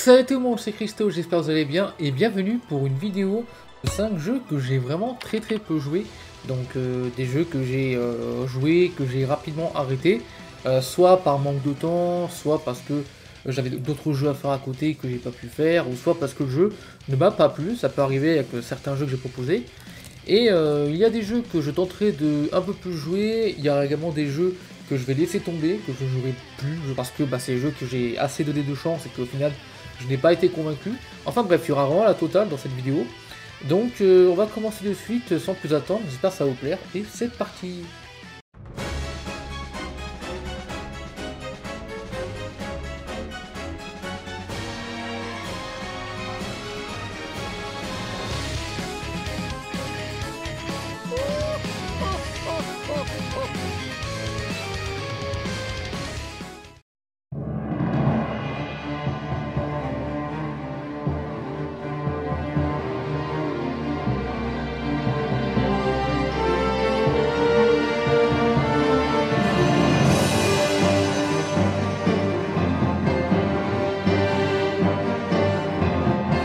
Salut tout le monde, c'est Christo, j'espère que vous allez bien et bienvenue pour une vidéo de 5 jeux que j'ai vraiment très peu joué. Donc des jeux que j'ai joué, que j'ai rapidement arrêté, soit par manque de temps, soit parce que j'avais d'autres jeux à faire à côté que j'ai pas pu faire, ou soit parce que le jeu ne m'a pas plu, ça peut arriver avec certains jeux que j'ai proposés. Et il y a des jeux que je tenterai de un peu plus jouer, il y a également des jeux que je vais laisser tomber, que je ne jouerai plus, parce que c'est des jeux que j'ai assez donné de chance et qu'au final je n'ai pas été convaincu. Enfin bref, il y aura vraiment la totale dans cette vidéo. Donc on va commencer de suite sans plus attendre, j'espère que ça va vous plaire, et c'est parti.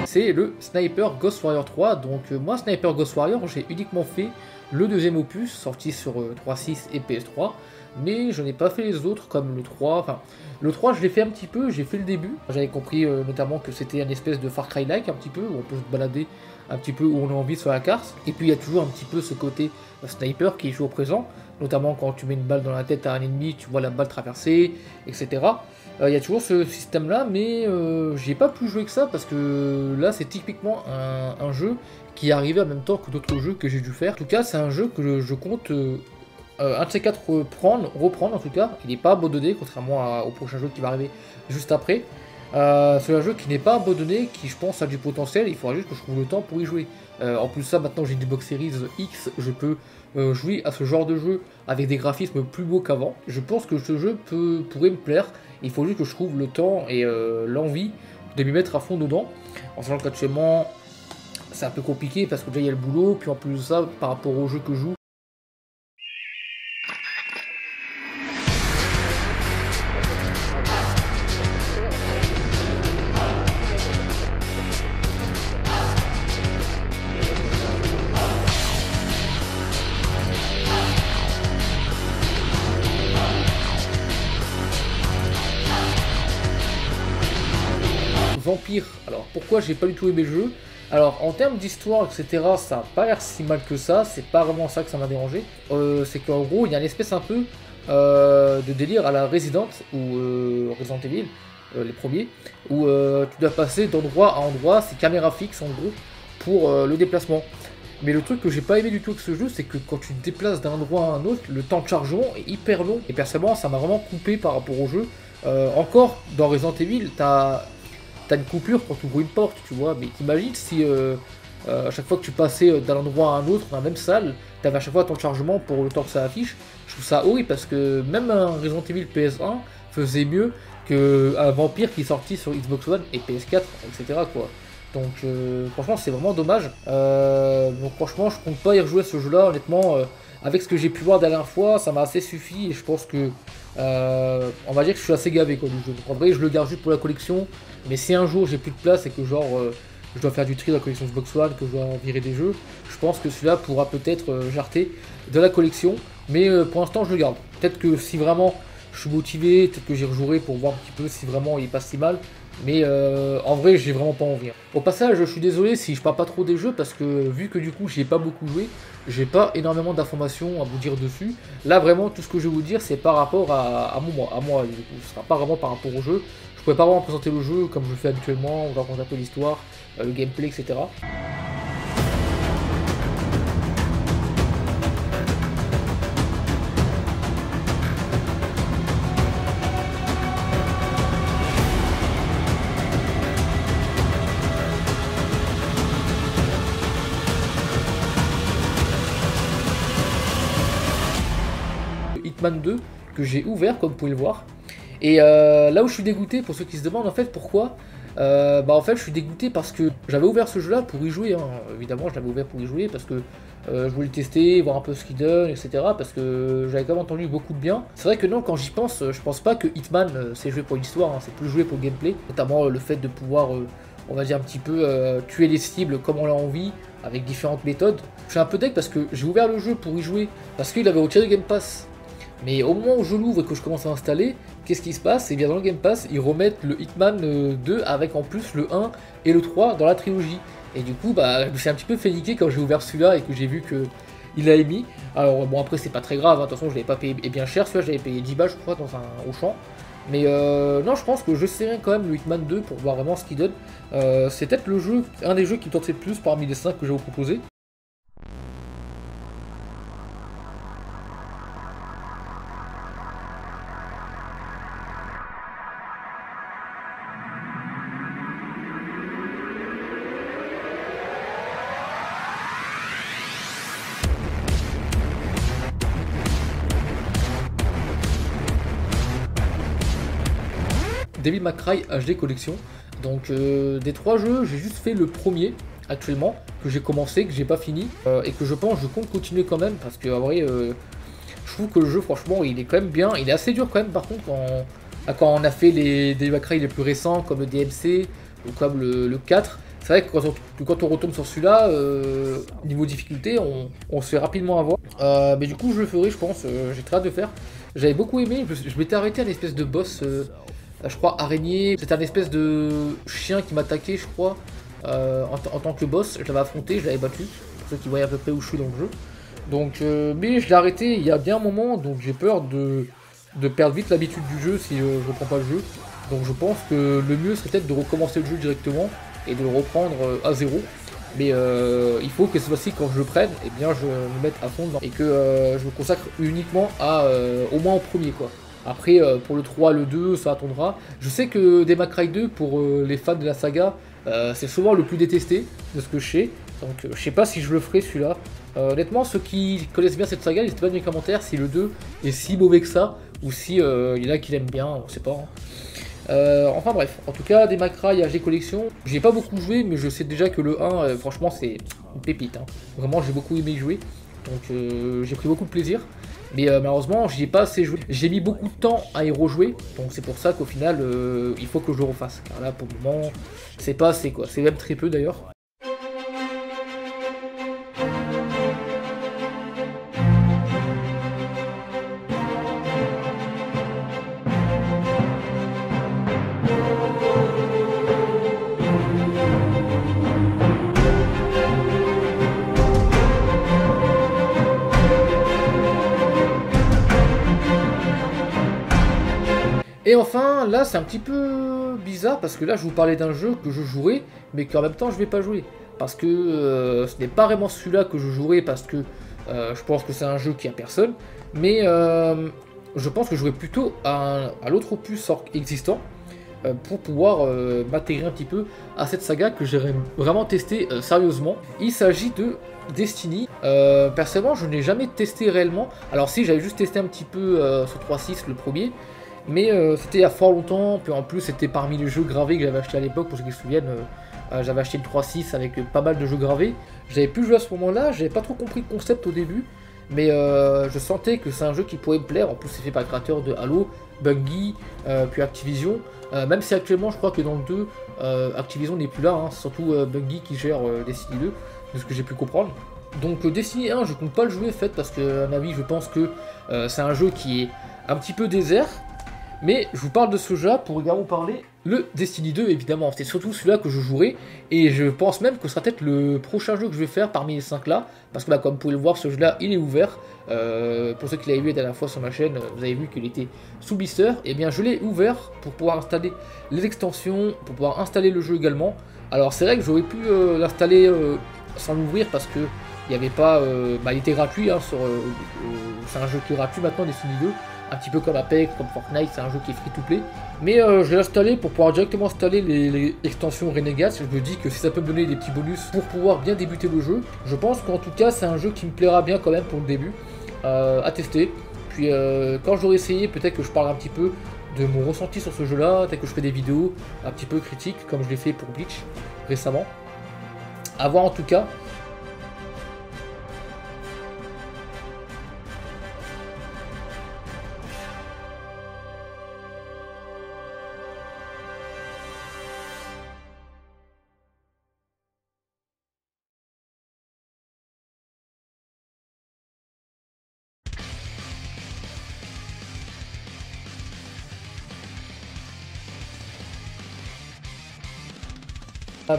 C'est le Sniper Ghost Warrior 3. Donc moi, Sniper Ghost Warrior, j'ai uniquement fait le deuxième opus sorti sur 3.6 et PS3, mais je n'ai pas fait les autres comme le 3. Enfin, le 3 je l'ai fait un petit peu, j'ai fait le début. J'avais compris notamment que c'était une espèce de Far Cry-like un petit peu, où on peut se balader un petit peu où on a envie sur la carte. Et puis il y a toujours un petit peu ce côté sniper qui est toujours présent, notamment quand tu mets une balle dans la tête à un ennemi, tu vois la balle traverser, etc. Il y a toujours ce système là, mais j'ai pas pu jouer que ça parce que là c'est typiquement un jeu qui est arrivé en même temps que d'autres jeux que j'ai dû faire. En tout cas, c'est un jeu que je compte un de ces quatre reprendre en tout cas. Il n'est pas abandonné, contrairement au prochain jeu qui va arriver juste après. C'est un jeu qui n'est pas abandonné, qui je pense a du potentiel, il faudra juste que je trouve le temps pour y jouer. En plus de ça, maintenant j'ai une Xbox Series X, je peux jouer à ce genre de jeu avec des graphismes plus beaux qu'avant. Je pense que ce jeu pourrait me plaire, il faut juste que je trouve le temps et l'envie de m'y mettre à fond dedans. En sachant qu'actuellement c'est un peu compliqué parce que déjà il y a le boulot, puis en plus de ça, par rapport au jeu que je joue, Vampire. Alors pourquoi j'ai pas du tout aimé le jeu? Alors en termes d'histoire, etc., ça a pas l'air si mal que ça, c'est pas vraiment ça que ça m'a dérangé. C'est qu'en gros, il y a une espèce un peu de délire à la Resident ou Resident Evil, les premiers, où tu dois passer d'endroit à endroit, c'est caméra fixe en gros, pour le déplacement. Mais le truc que j'ai pas aimé du tout avec ce jeu, c'est que quand tu te déplaces d'un endroit à un autre, le temps de chargement est hyper long, et personnellement ça m'a vraiment coupé par rapport au jeu. Encore, dans Resident Evil, t'as une coupure quand tu ouvres une porte, tu vois, mais t'imagines si à chaque fois que tu passais d'un endroit à un autre dans la même salle, t'avais à chaque fois ton chargement pour le temps que ça affiche. Je trouve ça horrible parce que même un Resident Evil PS1 faisait mieux qu'un Vampire qui est sorti sur Xbox One et PS4, etc. quoi. Donc franchement c'est vraiment dommage. Donc franchement je compte pas y rejouer à ce jeu là, honnêtement. Avec ce que j'ai pu voir la dernière fois, ça m'a assez suffi et je pense que on va dire que je suis assez gavé quoi, du jeu. Donc en vrai je le garde juste pour la collection, mais si un jour j'ai plus de place et que genre je dois faire du tri dans la collection Xbox One, que je dois virer des jeux, je pense que celui-là pourra peut-être jarter de la collection, mais pour l'instant je le garde. Peut-être que si vraiment je suis motivé, peut-être que j'y rejouerai pour voir un petit peu si vraiment il est pas si mal. Mais en vrai j'ai vraiment pas envie. Au passage je suis désolé si je parle pas trop des jeux parce que vu que du coup j'y ai pas beaucoup joué, j'ai pas énormément d'informations à vous dire dessus. Là vraiment tout ce que je vais vous dire c'est par rapport à moi du coup. Ce sera pas vraiment par rapport au jeu. Je pourrais pas vraiment présenter le jeu comme je le fais habituellement, on va raconter un peu l'histoire, le gameplay, etc. Hitman 2 que j'ai ouvert comme vous pouvez le voir. Et là où je suis dégoûté pour ceux qui se demandent en fait pourquoi Bah en fait je suis dégoûté parce que j'avais ouvert ce jeu là pour y jouer, hein. Évidemment je l'avais ouvert pour y jouer parce que je voulais le tester, voir un peu ce qu'il donne, etc. Parce que j'avais quand même entendu beaucoup de bien. C'est vrai que non, quand j'y pense, je pense pas que Hitman c'est joué pour l'histoire, hein. C'est plus joué pour le gameplay, notamment le fait de pouvoir, on va dire un petit peu tuer les cibles comme on l'a envie, avec différentes méthodes. Je suis un peu deck parce que j'ai ouvert le jeu pour y jouer, parce qu'il avait retiré le Game Pass. Mais au moment où je l'ouvre et que je commence à installer, qu'est-ce qui se passe? Et bien dans le Game Pass, ils remettent le Hitman 2 avec en plus le 1 et le 3 dans la trilogie. Et du coup, bah, je me suis un petit peu fait niquer quand j'ai ouvert celui-là et que j'ai vu que il a émis. Alors bon, après c'est pas très grave, hein. De toute façon je l'avais pas payé bien cher, celui-là j'avais payé 10 balles je crois dans un Auchan. Mais non, je pense que je serai quand même le Hitman 2 pour voir vraiment ce qu'il donne. C'est peut-être le jeu, un des jeux qui me tentait le plus parmi les 5 que je vais vous proposer. Devil May Cry HD Collection. Donc des 3 jeux, j'ai juste fait le premier actuellement, que j'ai commencé, que j'ai pas fini, et que je pense je compte continuer quand même, parce que en vrai, je trouve que le jeu franchement il est quand même bien, il est assez dur quand même par contre quand on a fait les Devil May Cry les plus récents comme le DMC ou comme le 4. C'est vrai que quand on retombe sur celui-là, niveau difficulté, on se fait rapidement avoir. Mais du coup je le ferai je pense, j'ai très hâte de faire. J'avais beaucoup aimé, je m'étais arrêté à une espèce de boss, je crois araignée, c'était un espèce de chien qui m'attaquait je crois, en tant que boss. Je l'avais affronté, je l'avais battu, pour ceux qui voient à peu près où je suis dans le jeu. Donc, mais je l'ai arrêté il y a bien un moment, donc j'ai peur de perdre vite l'habitude du jeu si je reprends pas le jeu. Donc je pense que le mieux serait peut-être de recommencer le jeu directement et de le reprendre à zéro. Mais il faut que cette fois-ci quand je le prenne, eh bien je me mette à fond dedans et que je me consacre uniquement à au moins au premier quoi. Après pour le 3, le 2, ça attendra. Je sais que Devil May Cry 2 pour les fans de la saga, c'est souvent le plus détesté de ce que je sais. Donc je sais pas si je le ferai celui-là. Honnêtement, ceux qui connaissent bien cette saga, n'hésitez pas dans les commentaires si le 2 est si mauvais que ça ou si il y en a qui l'aiment bien, on sait pas, hein. Enfin bref, en tout cas, des Devil May Cry HD Collection, j'ai pas beaucoup joué, mais je sais déjà que le 1, franchement, c'est une pépite, hein. Vraiment, j'ai beaucoup aimé y jouer, donc j'ai pris beaucoup de plaisir. Mais malheureusement, j'y ai pas assez joué. J'ai mis beaucoup de temps à y rejouer, donc c'est pour ça qu'au final, il faut que je le refasse. Car là, pour le moment, c'est pas assez quoi, c'est même très peu d'ailleurs. Et enfin, là c'est un petit peu bizarre parce que là je vous parlais d'un jeu que je jouerai, mais qu'en même temps je vais pas jouer. Parce que ce n'est pas vraiment celui-là que je jouerai parce que je pense que c'est un jeu qui a personne. Mais je pense que je jouerai plutôt à l'autre opus existant pour pouvoir m'intégrer un petit peu à cette saga que j'aimerais vraiment tester sérieusement. Il s'agit de Destiny. Personnellement je n'ai jamais testé réellement. Alors si, j'avais juste testé un petit peu sur 3.6 le premier. Mais c'était il y a fort longtemps, puis en plus c'était parmi les jeux gravés que j'avais acheté à l'époque, pour ceux qui se souviennent, j'avais acheté le 3.6 avec pas mal de jeux gravés. J'avais pu jouer à ce moment-là, j'avais pas trop compris le concept au début, mais je sentais que c'est un jeu qui pourrait me plaire. En plus c'est fait par le créateur de Halo, Bungie, puis Activision, même si actuellement je crois que dans le 2, Activision n'est plus là, hein. C'est surtout Bungie qui gère Destiny 2, de ce que j'ai pu comprendre. Donc Destiny 1 je compte pas le jouer en fait, parce que à mon avis je pense que c'est un jeu qui est un petit peu désert. Mais je vous parle de ce jeu pour également parler le Destiny 2 évidemment, c'est surtout celui-là que je jouerai, et je pense même que ce sera peut-être le prochain jeu que je vais faire parmi les 5 là, parce que là comme vous pouvez le voir, ce jeu-là il est ouvert, pour ceux qui l'avaient vu la dernière fois sur ma chaîne, vous avez vu qu'il était sous blister, et bien je l'ai ouvert pour pouvoir installer les extensions, pour pouvoir installer le jeu également. Alors c'est vrai que j'aurais pu l'installer sans l'ouvrir parce que il n'y avait pas, il était gratuit, hein, c'est un jeu qui est gratuit maintenant Destiny 2. Un petit peu comme Apex, comme Fortnite, c'est un jeu qui est free to play. Mais je l'ai installé pour pouvoir directement installer les extensions Renegades. Je me dis que si ça peut me donner des petits bonus pour pouvoir bien débuter le jeu, je pense qu'en tout cas c'est un jeu qui me plaira bien quand même pour le début. À tester. puis quand je l'aurai essayé, peut-être que je parlerai un petit peu de mon ressenti sur ce jeu-là, peut-être que je ferai des vidéos un petit peu critiques, comme je l'ai fait pour Bleach récemment. À voir en tout cas.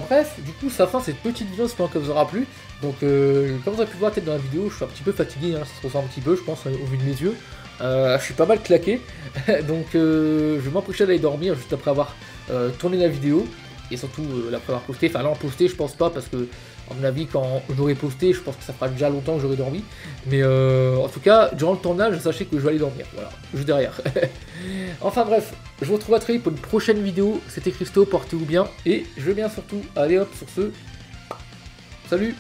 Bref, du coup, ça fin cette petite vidéo, j'espère que vous aura plu. Donc, comme vous avez pu voir peut-être dans la vidéo, je suis un petit peu fatigué, hein, ça se ressent un petit peu, je pense, au vu de mes yeux. Je suis pas mal claqué, donc je vais m'empêcher d'aller dormir juste après avoir tourné la vidéo. Et surtout, après avoir posté, enfin là en posté, je pense pas, parce que, à mon avis, quand j'aurai posté, je pense que ça fera déjà longtemps que j'aurai dormi. Mais en tout cas, durant le tournage, sachez que je vais aller dormir, voilà, juste derrière. Enfin bref, je vous retrouve très vite pour une prochaine vidéo. C'était Christo, portez-vous bien, et je vais bien surtout. Allez hop, sur ce, salut!